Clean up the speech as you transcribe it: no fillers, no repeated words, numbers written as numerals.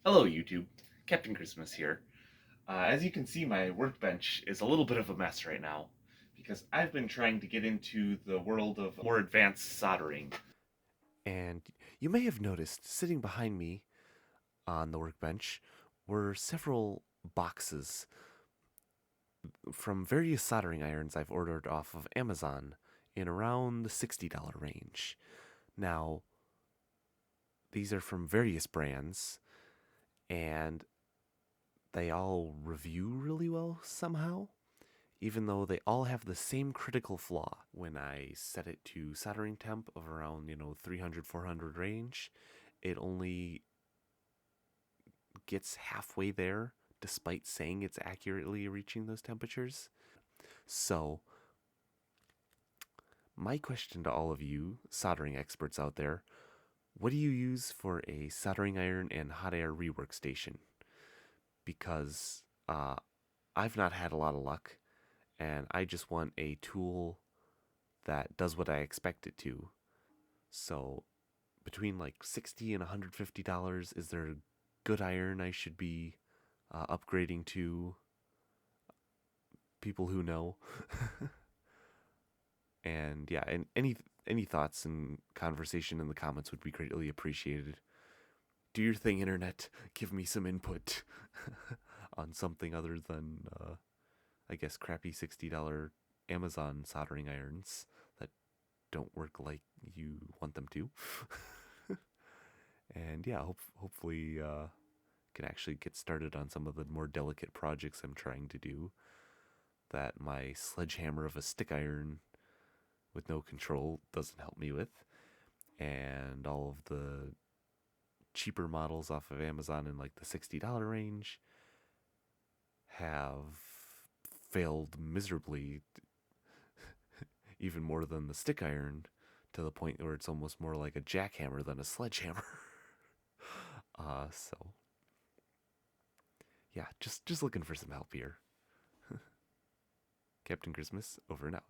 Hello, YouTube. Captain Christmas here. As you can see, my workbench is a little bit of a mess right now because I've been trying to get into the world of more advanced soldering. And you may have noticed sitting behind me on the workbench were several boxes from various soldering irons I've ordered off of Amazon in around the $60 range. Now, these are from various brands, and they all review really well somehow, even though they all have the same critical flaw. When I set it to soldering temp of around, 300, 400 range, it only gets halfway there despite saying it's accurately reaching those temperatures. So, my question to all of you soldering experts out there, what do you use for a soldering iron and hot air rework station? Because I've not had a lot of luck, and I just want a tool that does what I expect it to. So, between like $60 and $150, is there a good iron I should be upgrading to? People who know. And yeah, and any thoughts and conversation in the comments would be greatly appreciated. Do your thing, internet. Give me some input on something other than, I guess, crappy $60 Amazon soldering irons that don't work like you want them to. And yeah, hopefully, can actually get started on some of the more delicate projects I'm trying to do. That my sledgehammer of a stick iron with no control doesn't help me with, and all of the cheaper models off of Amazon in like the $60 range have failed miserably, even more than the stick iron, to the point where it's almost more like a jackhammer than a sledgehammer. So yeah, just looking for some help here. Captain Christmas, over and out.